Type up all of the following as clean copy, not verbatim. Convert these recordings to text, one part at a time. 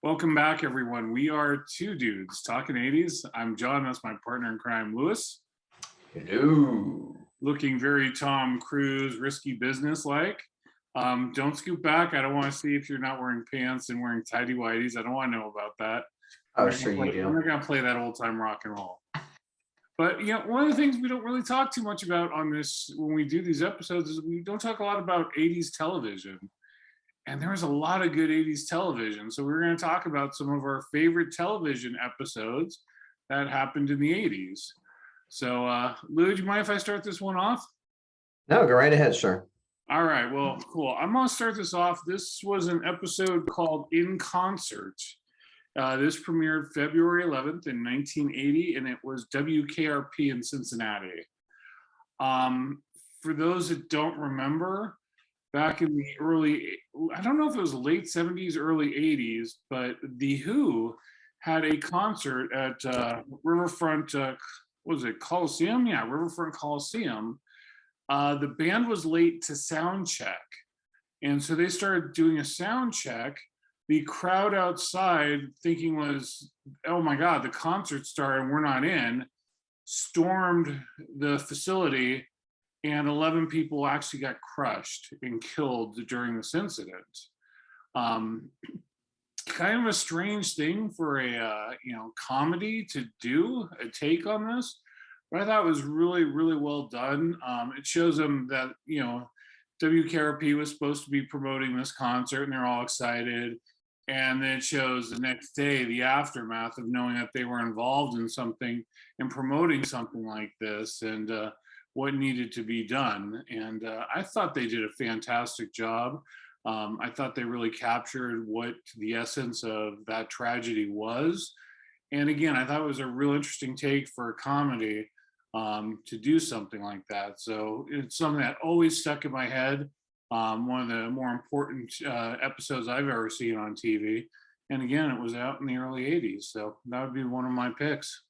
Welcome back, everyone. We are two dudes talking 80s. I'm John. That's my partner in crime, Lewis. Hello. Looking very Tom Cruise, risky business like. Don't scoot back. I don't want to see if you're not wearing pants and wearing tighty whities. I don't want to know about that. Oh, sure you do. I'm not going to play that old time rock and roll. But one of the things we don't really talk too much about on this when we do these episodes is we don't talk a lot about 80s television. And there was a lot of good 80s television. So we're going to talk about some of our favorite television episodes that happened in the 80s. So, Lou, do you mind if I start this one off? No, go right ahead, sure. All right, well, cool. I'm going to start this off. This was an episode called In Concert. This premiered February 11th in 1980, and it was WKRP in Cincinnati. For those that don't remember, back in the I don't know if it was late 70s, early 80s, but The Who had a concert at Riverfront, Coliseum? Yeah, Riverfront Coliseum. The band was late to sound check. And so they started doing a sound check. The crowd outside thinking was, oh my God, the concert started and we're not in, stormed the facility, and 11 people actually got crushed and killed during this incident. Kind of a strange thing for a comedy to do, a take on this, but I thought it was really, really well done. It shows them that WKRP was supposed to be promoting this concert and they're all excited, and then it shows the next day the aftermath of knowing that they were involved in something and promoting something like this, and what needed to be done. And I thought they did a fantastic job. I thought they really captured what the essence of that tragedy was. And again, I thought it was a real interesting take for a comedy to do something like that. So it's something that always stuck in my head. One of the more important episodes I've ever seen on TV. And again, it was out in the early 80s. So that would be one of my picks.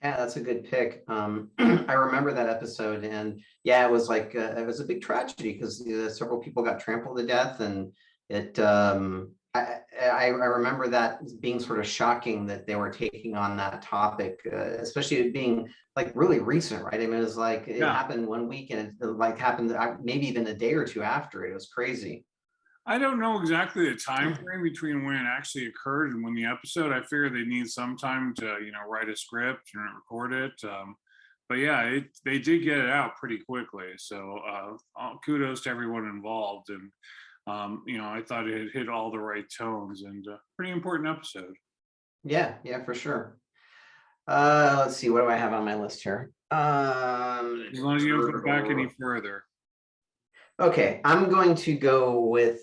Yeah, that's a good pick. I remember that episode, and yeah, it was like it was a big tragedy because several people got trampled to death, and it. I remember that being sort of shocking that they were taking on that topic, especially it being like really recent, right? I mean, it was like it happened one week, and it like happened maybe even a day or two after it. It was crazy. I don't know exactly the time frame between when it actually occurred and when the episode. I figure they need some time to, write a script and record it. But yeah, they did get it out pretty quickly. So kudos to everyone involved. And, I thought it hit all the right tones, and pretty important episode. Yeah, for sure. Let's see, what do I have on my list here? As long as you don't go back any further. Okay, I'm going to go with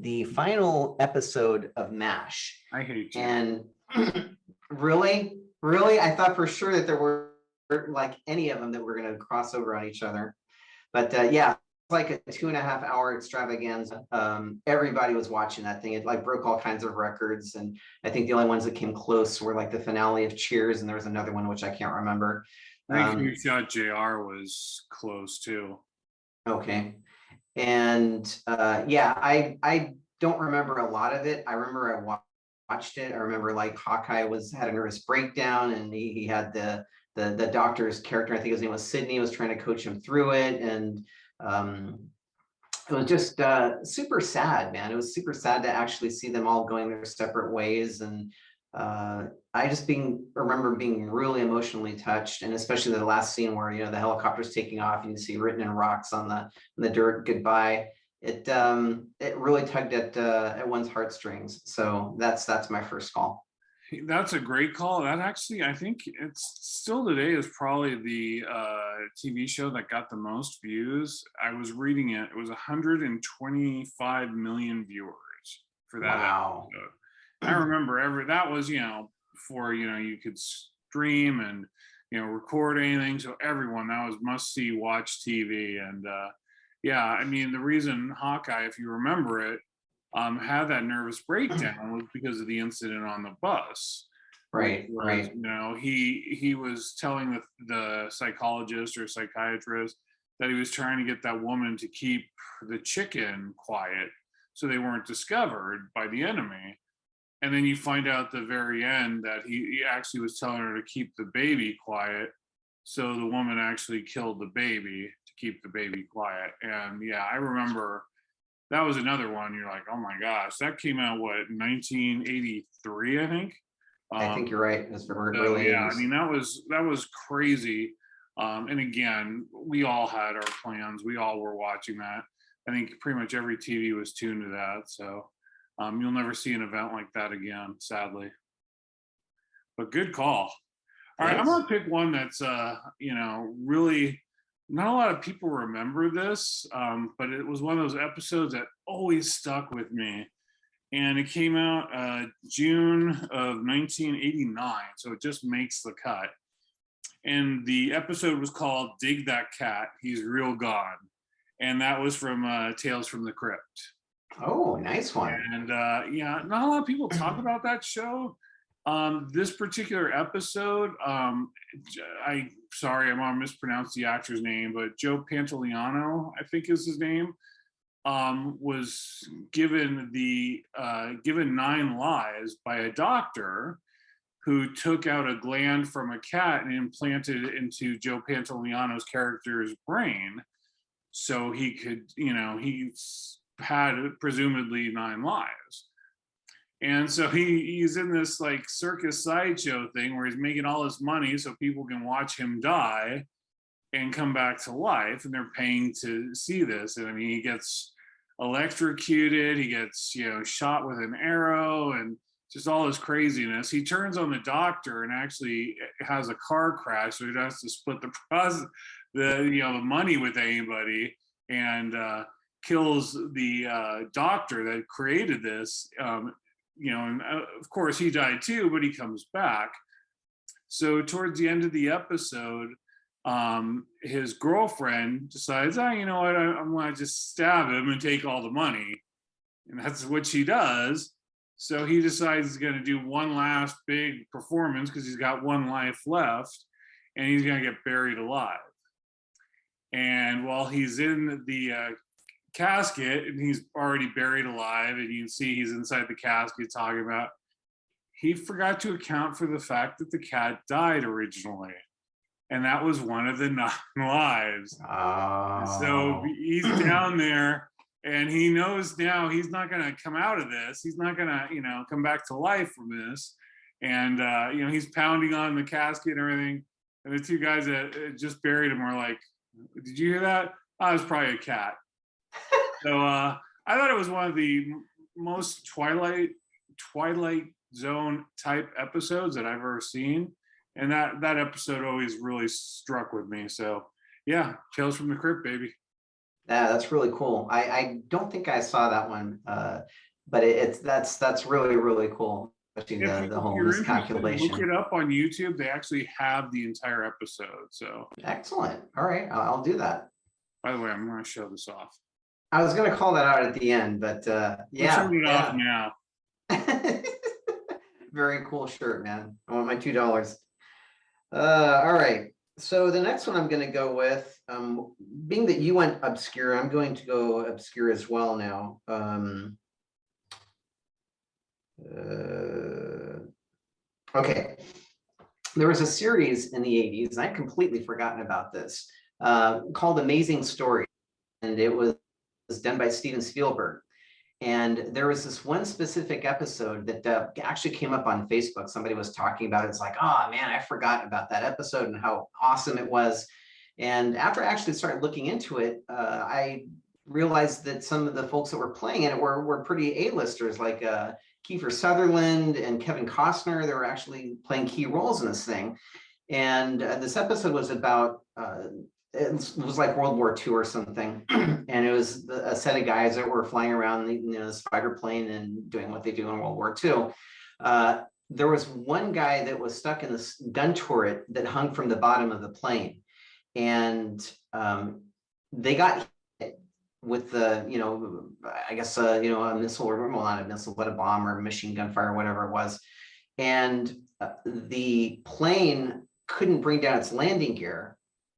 the final episode of MASH. I hate you. And really, I thought for sure that there were like any of them that were going to cross over on each other. But yeah, it's like a 2.5 hour extravaganza. Everybody was watching that thing. It like broke all kinds of records. And I think the only ones that came close were like the finale of Cheers. And there was another one, which I can't remember. I think You Shot JR was close too. Okay. And yeah, I don't remember a lot of it. I remember I watched it. I remember like Hawkeye had a nervous breakdown, and he had the doctor's character, I think his name was Sidney, was trying to coach him through it. And it was just super sad, man. It was super sad to actually see them all going their separate ways. And I just remember being really emotionally touched, and especially the last scene where the helicopter's taking off and you see written in rocks on the dirt goodbye. It really tugged at one's heartstrings. So that's my first call. That's a great call. That actually, I think it's still today is probably the TV show that got the most views. I was reading it. It was 125 million viewers for that Wow. episode. I remember that was, before, you could stream and, record anything. So everyone, that was must see watch TV. And yeah, I mean, the reason Hawkeye, if you remember it, had that nervous breakdown was because of the incident on the bus. Right. He was telling the psychologist or psychiatrist that he was trying to get that woman to keep the chicken quiet so they weren't discovered by the enemy. And then you find out at the very end that he actually was telling her to keep the baby quiet. So the woman actually killed the baby to keep the baby quiet. And yeah, I remember that was another one. You're like, oh my gosh, that came out what, 1983, I think. I think you're right. It's the So early yeah, I 80s. mean that was crazy. And again, we all had our plans. We all were watching that. I think pretty much every TV was tuned to that. So you'll never see an event like that again, sadly. But good call. All right, I'm Thanks. gonna pick one that's really not a lot of people remember this, but it was one of those episodes that always stuck with me. And it came out June of 1989, so it just makes the cut. And the episode was called "Dig That Cat, He's Real Gone," and that was from Tales from the Crypt. Oh, nice one. And yeah, not a lot of people talk about that show. This particular episode, I sorry, I'm gonna mispronounce the actor's name, but Joe Pantoliano, I think is his name, was given given 9 lives by a doctor who took out a gland from a cat and implanted it into Joe Pantoliano's character's brain, so he could, he's had presumably 9 lives. And so he's in this like circus sideshow thing where he's making all this money so people can watch him die and come back to life, and they're paying to see this. And I mean, he gets electrocuted, he gets, shot with an arrow, and just all this craziness. He turns on the doctor and actually has a car crash, so he has to split the money with anybody, and kills the doctor that created this. And of course he died too, but he comes back. So towards the end of the episode, his girlfriend decides, you know what, I'm going to just stab him and take all the money. And that's what she does. So he decides he's going to do one last big performance because he's got 1 life left, and he's going to get buried alive. And while he's in the casket and he's already buried alive, and you can see he's inside the casket talking about, he forgot to account for the fact that the cat died originally, and that was one of the 9 lives. So he's down there, and he knows now he's not going to come out of this. He's not going to come back to life from this. And he's pounding on the casket and everything, and the 2 guys that just buried him were like, did you hear that? It was probably a cat. So I thought it was one of the most Twilight Zone type episodes that I've ever seen, and that episode always really struck with me. So yeah, Tales from the Crypt, baby. Yeah, that's really cool. I don't think I saw that one, but that's really, really cool. Especially the whole miscalculation. Look it up on YouTube. They actually have the entire episode. So excellent. All right, I'll do that. By the way, I'm going to show this off. I was going to call that out at the end, but yeah. Turn it off now. Very cool shirt, man. I want my $2. All right. So the next one I'm going to go with, being that you went obscure, I'm going to go obscure as well now. Okay. There was a series in the 80s, and I'd completely forgotten about this, called Amazing Stories, and it was done by Steven Spielberg. And there was this one specific episode that actually came up on Facebook. Somebody was talking about it. It's like, oh man, I forgot about that episode and how awesome it was. And after I actually started looking into it, I realized that some of the folks that were playing in it were pretty A-listers, like Kiefer Sutherland and Kevin Costner. They were actually playing key roles in this thing. And this episode was about it was like World War II or something, and it was a set of guys that were flying around this fighter plane and doing what they do in World War II. There was one guy that was stuck in this gun turret that hung from the bottom of the plane, and they got hit with the I guess a missile, or well, not a missile, but a bomb or machine gun fire, whatever it was, and the plane couldn't bring down its landing gear.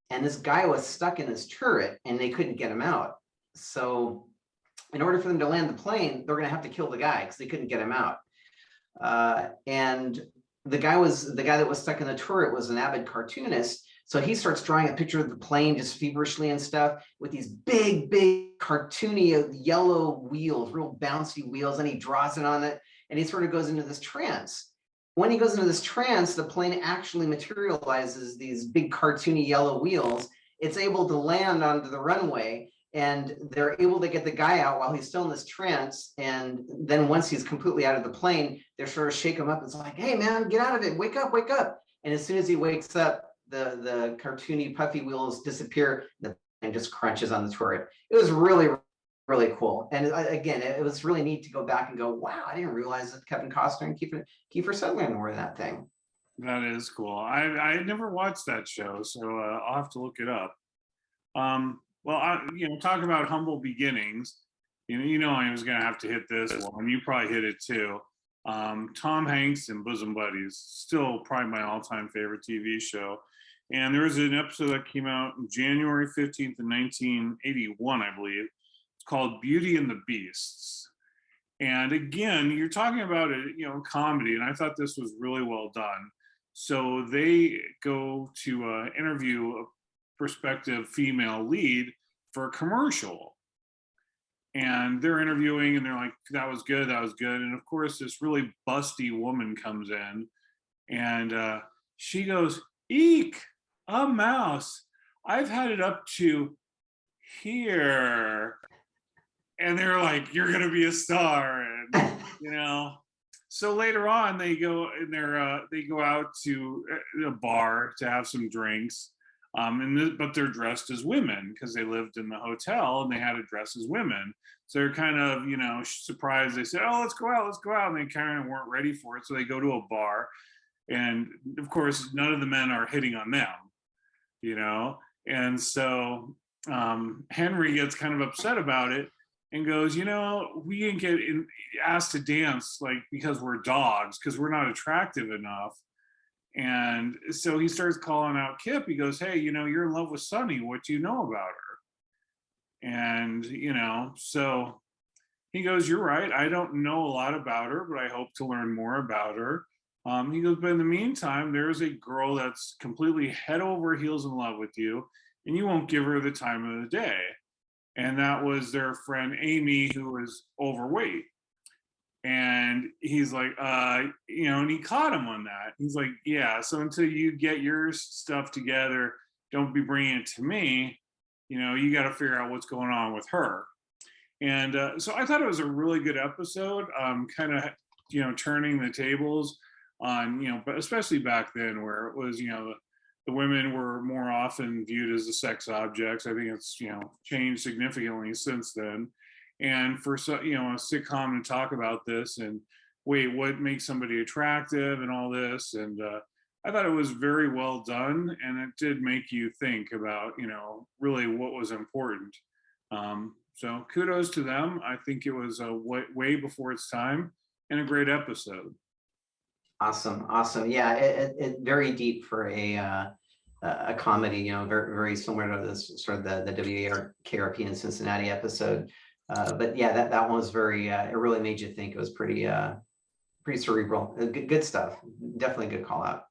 And this guy was stuck in this turret and they couldn't get him out. So in order for them to land the plane, they're going to have to kill the guy because they couldn't get him out. And the guy that was stuck in the turret was an avid cartoonist. So he starts drawing a picture of the plane just feverishly and stuff with these big, big cartoony yellow wheels, real bouncy wheels, and he draws it on it, and he sort of goes into this trance. When he goes into this trance, the plane actually materializes these big cartoony yellow wheels. It's able to land onto the runway, and they're able to get the guy out while he's still in this trance. And then once he's completely out of the plane, they're sort of shake him up. It's like, hey man, get out of it, wake up, wake up. And as soon as he wakes up, the cartoony puffy wheels disappear, the plane just crunches on the turret. It was really, really cool. And again, it was really neat to go back and go, wow, I didn't realize that Kevin Costner and Kiefer Sutherland were in that thing. That is cool. I never watched that show, so I'll have to look it up. Well, talk about humble beginnings. I was gonna have to hit this one. You probably hit it too. Tom Hanks and Bosom Buddies, still probably my all-time favorite TV show. And there was an episode that came out on January 15th in 1981, I believe. It's called Beauty and the Beasts. And again, you're talking about a comedy, and I thought this was really well done. So they go to interview a prospective female lead for a commercial. And they're interviewing, and they're like, that was good, that was good. And of course, this really busty woman comes in, and she goes, eek, a mouse. I've had it up to here. And they're like, you're going to be a star. And, so later on, they go and they go out to a bar to have some drinks. But they're dressed as women because they lived in the hotel and they had to dress as women. So they're kind of, surprised. They said, oh, let's go out. And they kind of weren't ready for it. So they go to a bar. And of course, none of the men are hitting on them, And so Henry gets kind of upset about it and goes, we didn't get asked to dance because we're dogs, because we're not attractive enough. And so he starts calling out Kip. He goes, hey, you're in love with Sunny. What do you know about her? And, so he goes, you're right. I don't know a lot about her, but I hope to learn more about her. He goes, but in the meantime, there's a girl that's completely head over heels in love with you, and you won't give her the time of the day. And that was their friend Amy, who was overweight. And he's like, and he caught him on that. He's like, yeah, so until you get your stuff together, don't be bringing it to me. You got to figure out what's going on with her. And so I thought it was a really good episode, kind of, turning the tables on, but especially back then where it was, the women were more often viewed as the sex objects. I think it's, changed significantly since then. And for a sitcom to talk about this and wait, what makes somebody attractive and all this. And I thought it was very well done. And it did make you think about, really what was important. So kudos to them. I think it was way before its time and a great episode. Awesome. Yeah, it very deep for a comedy, very, very similar to this sort of the WKRP in Cincinnati episode. But yeah, that one was very, it really made you think. It was pretty cerebral. Good stuff. Definitely a good call out.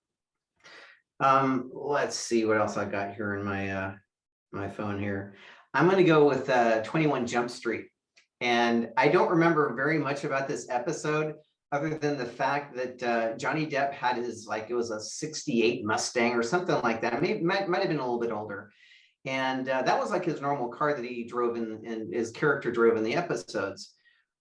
Let's see what else I got here in my phone here. I'm going to go with 21 Jump Street. And I don't remember very much about this episode other than the fact that Johnny Depp had his, it was a 68 Mustang or something like that. Might have been a little bit older. And that was his normal car that he drove and his character drove in the episodes.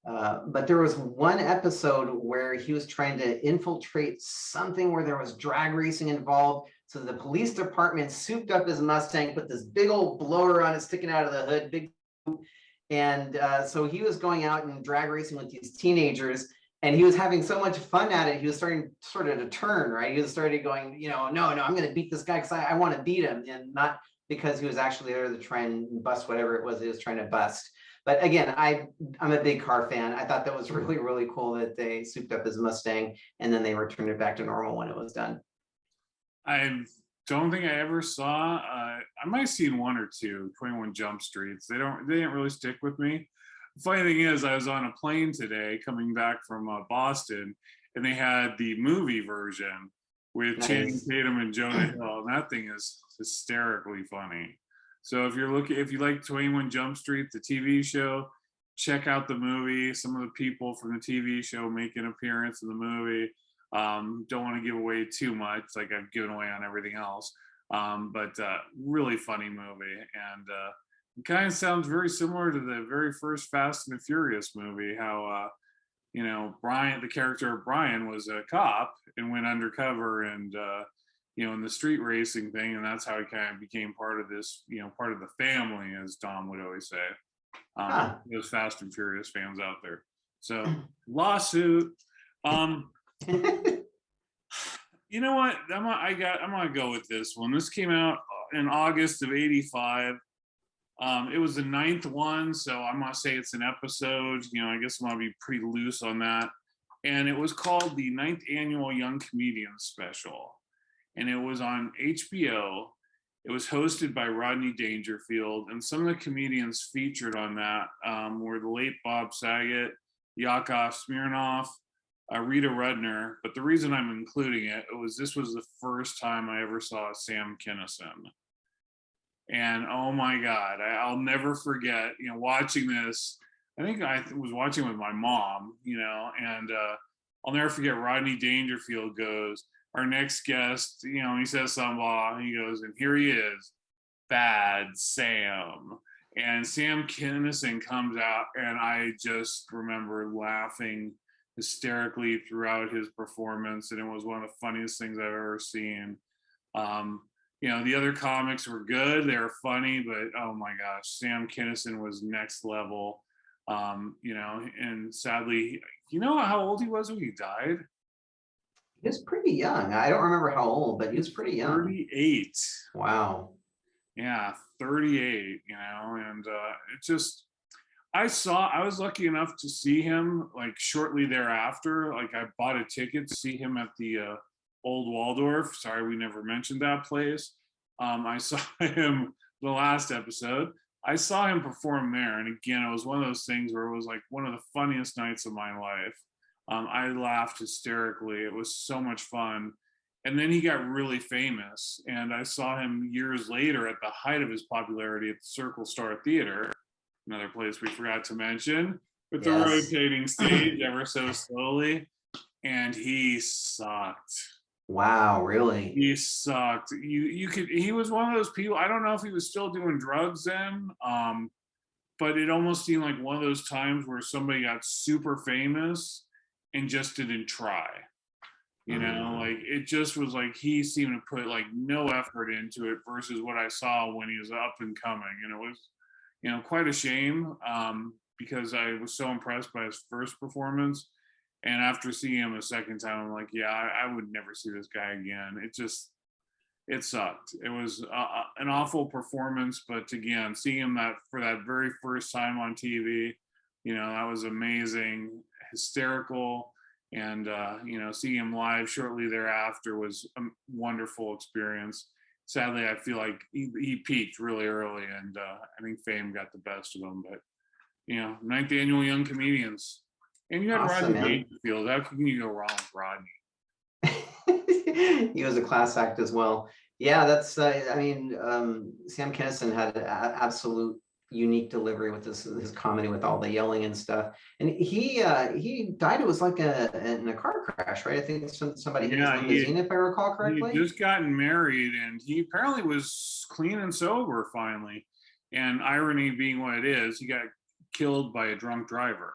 But there was one episode where he was trying to infiltrate something where there was drag racing involved. So the police department souped up his Mustang, put this big old blower on it sticking out of the hood, and so he was going out and drag racing with these teenagers. And he was having so much fun at it, he was starting sort of to turn, right? He was starting going, no, I'm going to beat this guy because I want to beat him, and not because he was actually there to try and bust whatever it was he was trying to bust. But again, I'm a big car fan. I thought that was really, really cool that they souped up his Mustang and then they returned it back to normal when it was done. I don't think I ever saw, I might have seen one or two 21 Jump Streets. They didn't really stick with me. The funny thing is, I was on a plane today coming back from Boston, and they had the movie version with Channing Nice. Tatum and Jonah Hill, and that thing is hysterically funny. So if you like 21 Jump Street, the TV show, check out the movie. Some of the people from the TV show make an appearance in the movie. Don't want to give away too much, like I've given away on everything else. But really funny movie, and it kind of sounds very similar to the very first Fast and the Furious movie. How Brian, the character of Brian, was a cop and went undercover and in the street racing thing, and that's how he kind of became part of this, part of the family, as Dom would always say. Those Fast and Furious fans out there. So lawsuit. You know what? I'm gonna go with this one. This came out in August of '85. It was the 9th one, so I'm gonna say it's an episode. I guess I'm gonna be pretty loose on that. And it was called the 9th Annual Young Comedians Special, and it was on HBO. It was hosted by Rodney Dangerfield, and some of the comedians featured on that were the late Bob Saget, Yakov Smirnoff, Rita Rudner. But the reason I'm including this was the first time I ever saw Sam Kinison. And oh my God, I'll never forget, watching this. I think I was watching with my mom, and I'll never forget Rodney Dangerfield goes, our next guest, he says something, he goes, and here he is, Bad Sam. And Sam Kinison comes out, and I just remember laughing hysterically throughout his performance, and it was one of the funniest things I've ever seen. The other comics were good, they were funny, but oh my gosh, Sam Kinison was next level. And sadly, how old he was when he died? He was pretty young. I don't remember how old, but he was pretty young. 38. Wow. Yeah, 38, and it just, I was lucky enough to see him like shortly thereafter. Like I bought a ticket to see him at the Old Waldorf. Sorry, we never mentioned that place. I saw him the last episode. I saw him perform there. And again, it was one of those things where it was like one of the funniest nights of my life. I laughed hysterically. It was so much fun. And then he got really famous. And I saw him years later at the height of his popularity at the Circle Star Theater, another place we forgot to mention, with the rotating stage ever so slowly. And he sucked. Wow, really? He sucked. He was one of those people, I don't know if he was still doing drugs then, but it almost seemed like one of those times where somebody got super famous and just didn't try. Like it just was like he seemed to put like no effort into it versus what I saw when he was up and coming. And it was, quite a shame because I was so impressed by his first performance. And after seeing him a second time, I'm like, yeah, I would never see this guy again. It sucked. It was an awful performance, but again, seeing him for that very first time on TV, that was amazing, hysterical. And, seeing him live shortly thereafter was a wonderful experience. Sadly, I feel like he peaked really early, and I think fame got the best of him. But, 9th Annual Young Comedians. And you had Awesome, Rodney Field. How can you go wrong with Rodney? He was a class act as well. Yeah, that's, Sam Kinison had an absolute unique delivery with his comedy, with all the yelling and stuff. And he died, it was like in a car crash, right? I think somebody hit his limousine, if I recall correctly. He had just gotten married, and he apparently was clean and sober finally. And irony being what it is, he got killed by a drunk driver.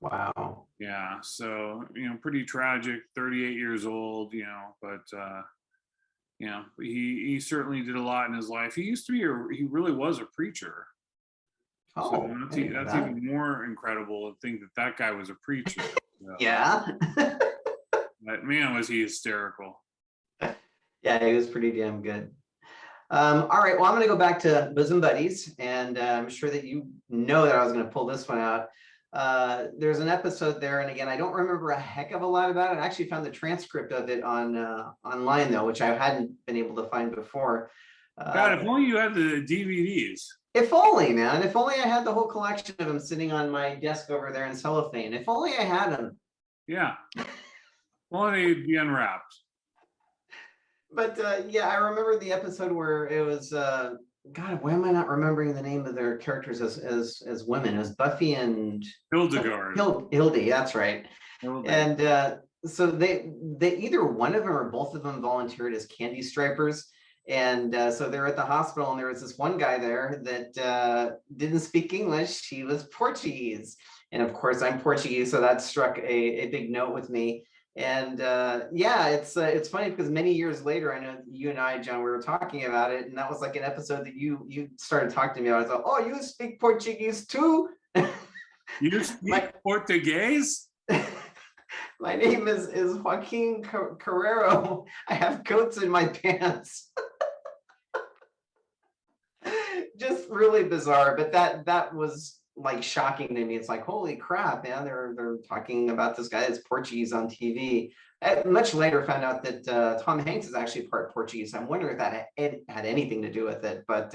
Wow. Yeah, so pretty tragic. 38 years old, but he certainly did a lot in his life. He he really was a preacher. Oh, so that's even more incredible to think that guy was a preacher. So. Yeah. But man, was he hysterical. Yeah, he was pretty damn good. All right, well, I'm going to go back to Bosom Buddies, and I'm sure that you know that I was going to pull this one out. There's an episode there, and again, I don't remember a heck of a lot about it. I actually found the transcript of it online though, which I hadn't been able to find before. God, if only you had the DVDs. If only, man. If only I had the whole collection of them sitting on my desk over there in cellophane. If only I had them. Yeah. Well, they'd be unwrapped. But yeah, I remember the episode where it was God, why am I not remembering the name of their characters as women? It was Buffy and Hildegard. Hildy, that's right. Hildy. And so they either one of them or both of them volunteered as candy stripers. And so they're at the hospital, and there was this one guy there that didn't speak English. He was Portuguese. And of course, I'm Portuguese, so that struck a big note with me. And yeah, it's funny because many years later, I know you and I, John, we were talking about it, and that was like an episode that you started talking to me about. I thought, oh, you speak Portuguese too? You speak Portuguese? My name is Joaquin Carrero. I have goats in my pants. Just really bizarre, but that was like shocking to me. It's like, holy crap, man! They're talking about this guy that's Portuguese on TV. I much later found out that Tom Hanks is actually part Portuguese. I'm wondering if that had anything to do with it, but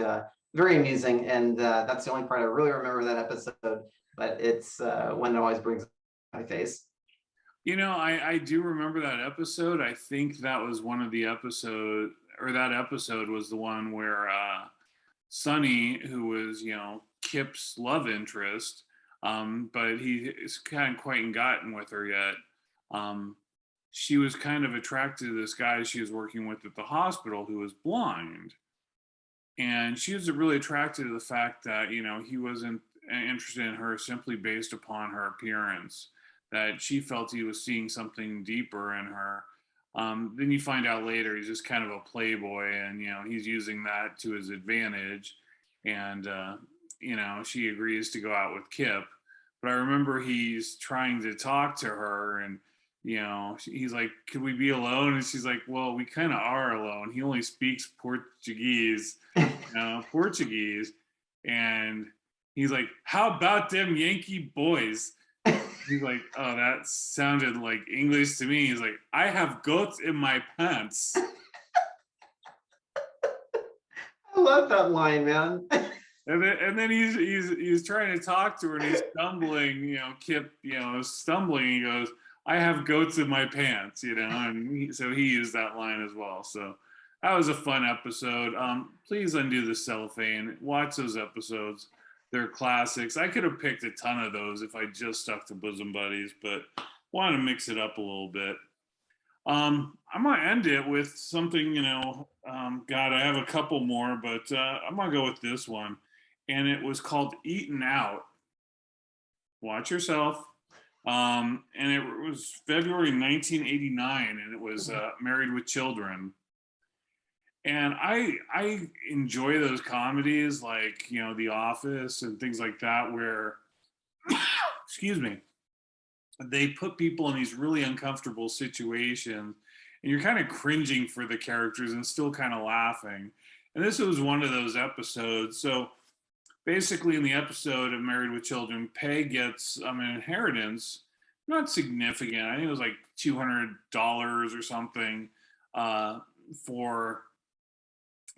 very amusing. And that's the only part I really remember that episode. But it's one that always brings my face. You know, I do remember that episode. I think that was one of the episode, or that episode was the one where Sonny, who was, you know, Kip's love interest, but he hadn't quite gotten with her yet. She was kind of attracted to this guy she was working with at the hospital who was blind. And she was really attracted to the fact that, you know, he wasn't interested in her simply based upon her appearance, that she felt he was seeing something deeper in her. Then you find out later he's just kind of a playboy, and you know he's using that to his advantage. And you know, she agrees to go out with Kip. But I remember he's trying to talk to her, and you know, he's like, "Could we be alone?" And she's like, "Well, we kind of are alone. He only speaks Portuguese, Portuguese." And he's like, "How about them Yankee boys?" He's like, "Oh, that sounded like English to me." He's like, "I have goats in my pants." I love that line, man. And then he's trying to talk to her, and he's stumbling. You know, Kip, you know, is stumbling. He goes, "I have goats in my pants," you know, and so he used that line as well. So that was a fun episode. Please undo the cellophane. Watch those episodes. They're classics. I could have picked a ton of those if I just stuck to Bosom Buddies, but want to mix it up a little bit. I'm gonna end it with something, you know. God, I have a couple more, but I'm gonna go with this one, and it was called "Eaten Out." Watch yourself. And it was February 1989, and it was Married with Children. And I enjoy those comedies like, you know, The Office and things like that, where excuse me, they put people in these really uncomfortable situations, and you're kind of cringing for the characters and still kind of laughing. And this was one of those episodes. So basically, in the episode of Married with Children, Peg gets an inheritance, not significant. I think it was like $200 or something for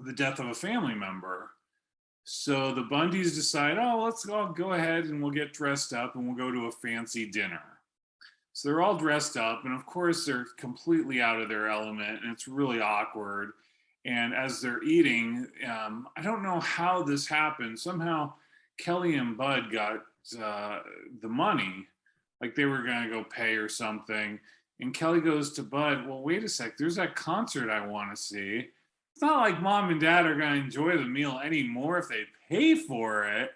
the death of a family member. So the Bundys decide, oh, let's all go ahead and we'll get dressed up and we'll go to a fancy dinner. So they're all dressed up, and of course they're completely out of their element, and it's really awkward. And as they're eating, I don't know how this happened. Somehow Kelly and Bud got the money, like they were going to go pay or something. And Kelly goes to Bud, well, wait a sec, there's that concert I want to see. It's not like mom and dad are going to enjoy the meal anymore if they pay for it.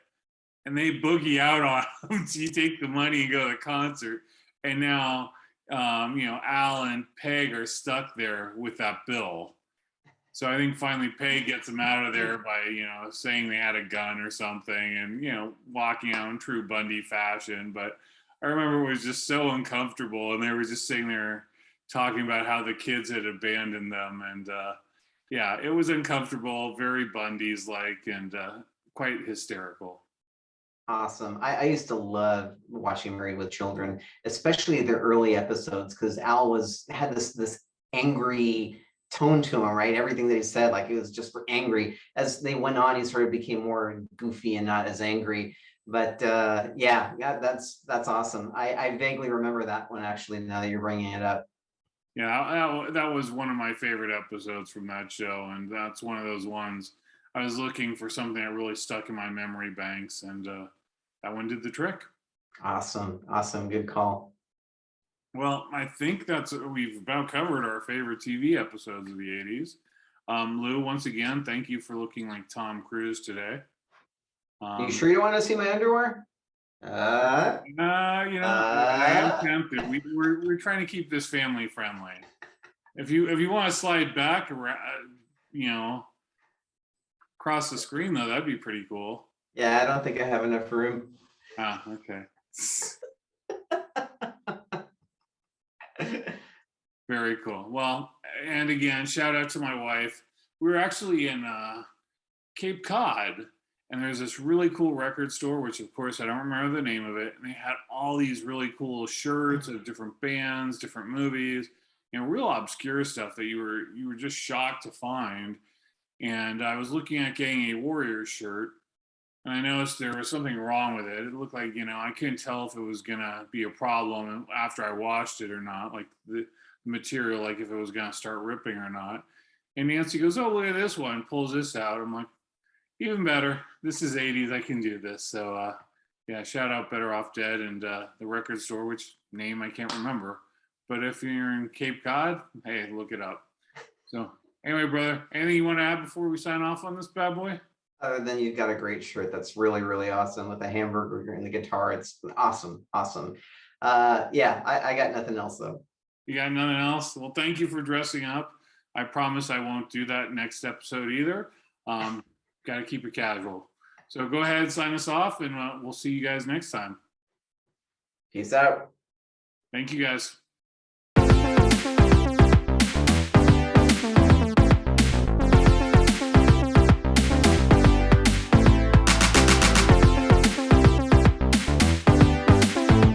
And they boogie out on them. So you take the money and go to the concert. And now, you know, Al and Peg are stuck there with that bill. So I think finally Peg gets them out of there by, you know, saying they had a gun or something and, you know, walking out in true Bundy fashion. But I remember it was just so uncomfortable, and they were just sitting there talking about how the kids had abandoned them. And yeah, it was uncomfortable, very Bundy's like, and quite hysterical. Awesome. I used to love watching Married with Children, especially the early episodes, because Al had this angry tone to him, right? Everything that he said, like it was just for angry. As they went on, he sort of became more goofy and not as angry. But yeah, that's awesome. I vaguely remember that one, actually, now that you're bringing it up. Yeah, that was one of my favorite episodes from that show, and that's one of those ones I was looking for something that really stuck in my memory banks, and that one did the trick. Awesome. Awesome. Good call. Well, I think we've about covered our favorite TV episodes of the '80s. Lou, once again, thank you for looking like Tom Cruise today. You sure you want to see my underwear? I am tempted. We're trying to keep this family friendly. If you want to slide back, you know, across the screen though, that'd be pretty cool. Yeah, I don't think I have enough room. Ah, okay. Very cool. Well, and again, shout out to my wife. We were actually in Cape Cod, and there's this really cool record store, which of course I don't remember the name of it. And they had all these really cool shirts of different bands, different movies, real obscure stuff that you were just shocked to find. And I was looking at getting a Warriors shirt, and I noticed there was something wrong with it. It looked like, I couldn't tell if it was gonna be a problem after I washed it or not, like the material, like if it was gonna start ripping or not. And Nancy goes, "Oh, look at this one," pulls this out. I'm like, even better. This is '80s. I can do this. So yeah, shout out Better Off Dead and the record store, which name I can't remember. But if you're in Cape Cod, hey, look it up. So anyway, brother, anything you want to add before we sign off on this bad boy? Other than you've got a great shirt that's really, really awesome with the hamburger and the guitar. It's awesome. Awesome. Yeah, I got nothing else though. You got nothing else? Well, thank you for dressing up. I promise I won't do that next episode either. Got to keep it casual. So go ahead, sign us off, and we'll see you guys next time. Peace out. Thank you, guys.